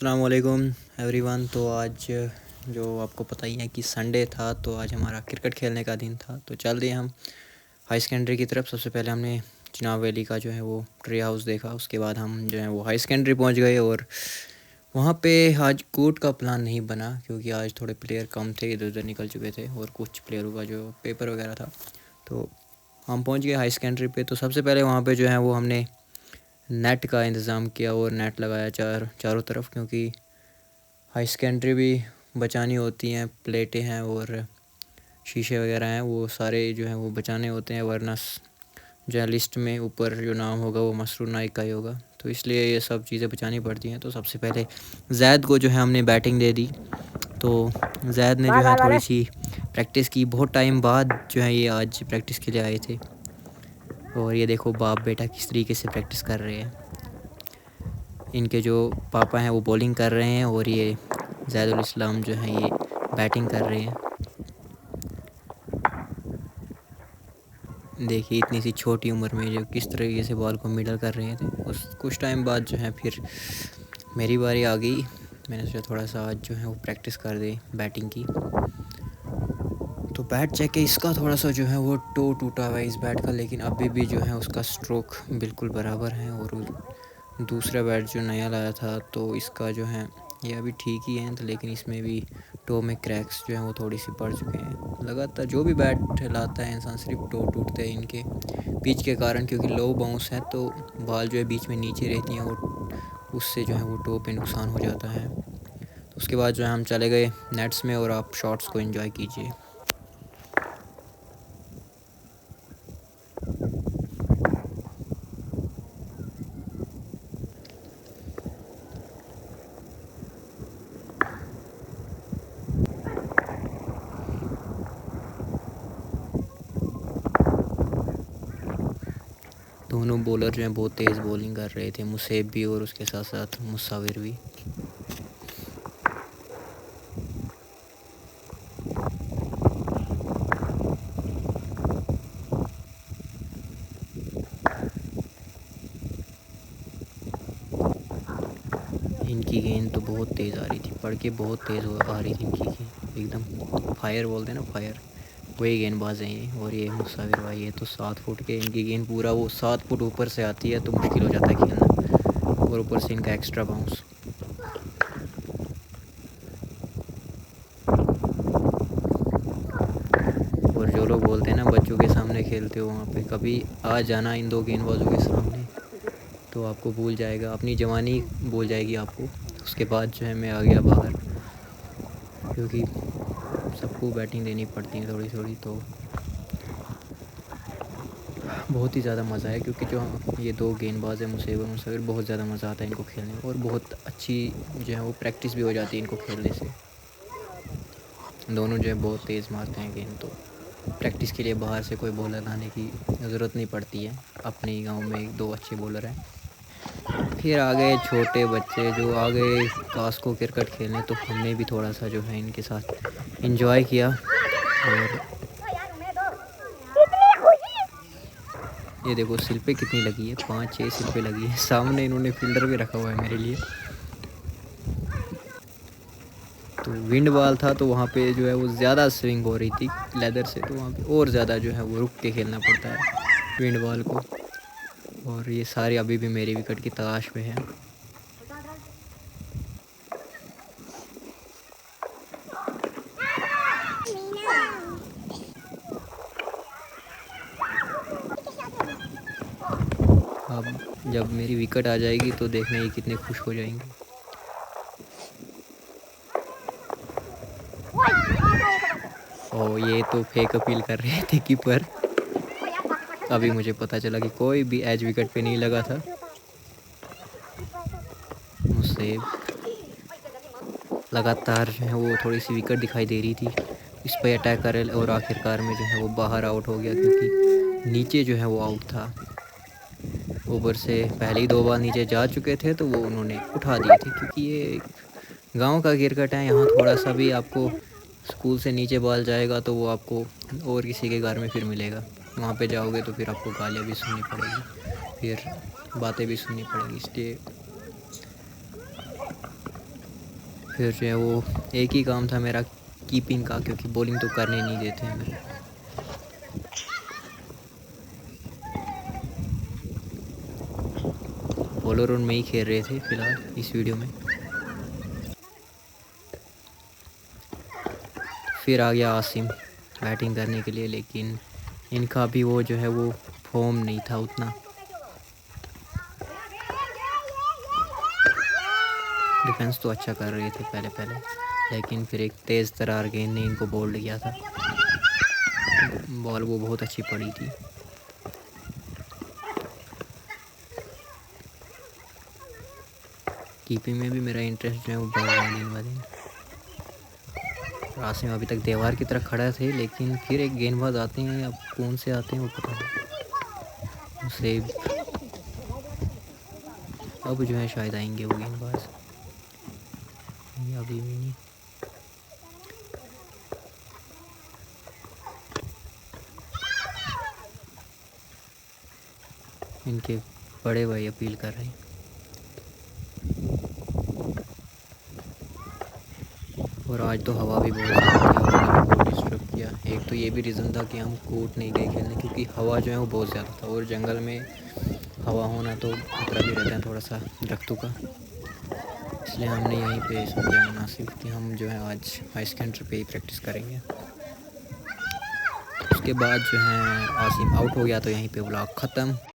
अस्सलाम वालेकुम एवरीवन। तो आज जो आपको पता ही है कि संडे था, तो आज हमारा क्रिकेट खेलने का दिन था। तो चल दिए हम हाई सेकेंडरी की तरफ। सबसे पहले हमने चिनाब वैली का जो है वो ट्री हाउस देखा। उसके बाद हम जो है वो हाई सेकेंडरी पहुंच गए और वहाँ पे आज कोर्ट का प्लान नहीं बना क्योंकि आज थोड़े प्लेयर कम थे, इधर उधर निकल चुके थे और कुछ प्लेयरों का जो पेपर वगैरह था। तो हम पहुँच गए हाई सेकेंडरी पे। तो सबसे पहले वहाँ पे जो है वो हमने नेट का इंतज़ाम किया और नेट लगाया चारों तरफ, क्योंकि हाई सेकेंडरी भी बचानी होती हैं। प्लेटें हैं और शीशे वगैरह हैं, वो सारे जो हैं वो बचाने होते हैं, वरना जो है लिस्ट में ऊपर जो नाम होगा वो मसरूर नाइक का ही होगा। तो इसलिए ये सब चीज़ें बचानी पड़ती हैं। तो सबसे पहले जैद को जो है हमने बैटिंग दे दी। तो जैद ने जो है थोड़ी सी प्रैक्टिस की। बहुत टाइम बाद जो है ये आज प्रैक्टिस के लिए आए थे। और ये देखो बाप बेटा किस तरीके से प्रैक्टिस कर रहे हैं। इनके जो पापा हैं वो बॉलिंग कर रहे हैं और ये ज़ैदुल इस्लाम जो हैं ये बैटिंग कर रहे हैं। देखिए इतनी सी छोटी उम्र में जो किस तरीके से बॉल को मिडल कर रहे थे। उस कुछ टाइम बाद जो है फिर मेरी बारी आ गई। मैंने सोचा थोड़ा सा आज जो है वो प्रैक्टिस कर दे बैटिंग की। तो बैट चेक है, इसका थोड़ा सा जो है वो टो टूटा हुआ है इस बैट का, लेकिन अभी भी जो है उसका स्ट्रोक बिल्कुल बराबर है। और दूसरा बैट जो नया लाया था तो इसका जो है ये अभी ठीक ही है, तो लेकिन इसमें भी टो में क्रैक्स जो हैं वो थोड़ी सी पड़ चुके हैं। लगातार जो भी बैट लाता है इंसान सिर्फ टो टूटते हैं इनके पिच के कारण, क्योंकि लो बाउंस है तो बॉल जो है बीच में नीचे रहती हैं और उससे जो है वो टो पे नुकसान हो जाता है। तो उसके बाद जो है हम चले गए नेट्स में और आप शॉट्स को एंजॉय कीजिए। दोनों बॉलर जो हैं बहुत तेज़ बॉलिंग कर रहे थे, मुसेब भी और उसके साथ साथ मुसाविर भी। इनकी गेंद तो बहुत तेज़ आ रही थी, पड़ के बहुत तेज़ आ रही थी इनकी गेंद, एकदम फायर बोलते हैं ना, फायर, वही गेंदबाज हैं ये। और ये मुसाविर भाई ये तो 7 फुट के, इनकी गेंद पूरा वो 7 फुट ऊपर से आती है तो मुश्किल हो जाता है खेलना, और ऊपर से इनका एक्स्ट्रा बाउंस। और जो लोग बोलते हैं ना बच्चों के सामने खेलते हो, वहाँ पे कभी आ जाना इन दो गेंदबाजों के सामने तो आपको भूल जाएगा, अपनी जवानी भूल जाएगी आपको। उसके बाद जो है मैं आ गया बाहर, क्योंकि सबको बैटिंग देनी पड़ती है थोड़ी थोड़ी। तो बहुत ही ज़्यादा मज़ा है, क्योंकि जो ये दो गेंदबाज हैं मुसेब और मुसाविर, बहुत ज़्यादा मज़ा आता है इनको खेलने में, और बहुत अच्छी जो है वो प्रैक्टिस भी हो जाती है इनको खेलने से। दोनों जो है बहुत तेज़ मारते हैं गेंद, तो प्रैक्टिस के लिए बाहर से कोई बॉलर लाने की ज़रूरत नहीं पड़ती है, अपने ही गाँव में 1-2 अच्छे बॉलर हैं। फिर आ गए छोटे बच्चे जो आ गए कास्को क्रिकेट खेलने, तो हमने भी थोड़ा सा जो है इनके साथ इंजॉय किया। और ये देखो सिल्पे कितनी लगी है, 5-6 सिल्पे लगी है। सामने इन्होंने फील्डर भी रखा हुआ है मेरे लिए। तो विंड बॉल था तो वहाँ पे जो है वो ज़्यादा स्विंग हो रही थी लेदर से, तो वहाँ पे और ज़्यादा जो है वो रुक के खेलना पड़ता है विंड बॉल को। और ये सारे अभी भी मेरी विकेट की तलाश में हैं। अब जब मेरी विकेट आ जाएगी तो देखना ये कितने खुश हो जाएंगे। और ये तो फेक अपील कर रहे थे कीपर। अभी मुझे पता चला कि कोई भी एज विकेट पे नहीं लगा था। मुझसे लगातार जो है वो थोड़ी सी विकेट दिखाई दे रही थी, इस पर अटैक करे और आखिरकार में जो है वो बाहर आउट हो गया, क्योंकि नीचे जो है वो आउट था। ऊपर से पहले ही 2 बार नीचे जा चुके थे तो वो उन्होंने उठा दिए थे, क्योंकि ये गांव का क्रिकेट है। यहाँ थोड़ा सा भी आपको स्कूल से नीचे बॉल जाएगा तो वो आपको और किसी के घर में फिर मिलेगा, वहाँ पे जाओगे तो फिर आपको गालियाँ भी सुननी पड़ेगी, फिर बातें भी सुननी पड़ेगी। इसलिए फिर जो है वो एक ही काम था मेरा कीपिंग का, क्योंकि बॉलिंग तो करने नहीं देते हमें। बॉलर और में ही खेल रहे थे फ़िलहाल इस वीडियो में। फिर आ गया आसिम बैटिंग करने के लिए, लेकिन इनका भी वो जो है वो फॉर्म नहीं था उतना। डिफेंस तो अच्छा कर रहे थे पहले पहले, लेकिन फिर एक तेज़ तरार गेंद ने इनको बोल्ड किया था। बॉल वो बहुत अच्छी पड़ी थी। कीपिंग में भी मेरा इंटरेस्ट जो है वो बढ़ रहा है दिन ब दिन। आसिम अभी तक दीवार की तरफ खड़ा थे, लेकिन फिर एक गेंदबाज आते हैं, अब कौन से आते हैं वो पता नहीं। उसे अब जो है शायद आएंगे वो गेंदबाज, अभी भी नहीं। इनके बड़े भाई अपील कर रहे हैं। और आज तो हवा भी बहुत ज़्यादा थी, हवा ने भी बहुत डिस्टर्ब किया। एक तो ये भी रीज़न था कि हम कोर्ट नहीं गए खेलने, क्योंकि हवा जो है वो बहुत ज़्यादा था, और जंगल में हवा होना तो खतरा भी रहता है थोड़ा सा दरख्तों का। इसलिए हमने यहीं पे समझा मुनासिब कि हम जो है आज हाई सेकेंडरी पे ही प्रैक्टिस करेंगे। उसके बाद जो है आसिम आउट हो गया, तो यहीं पे व्लॉग ख़त्म।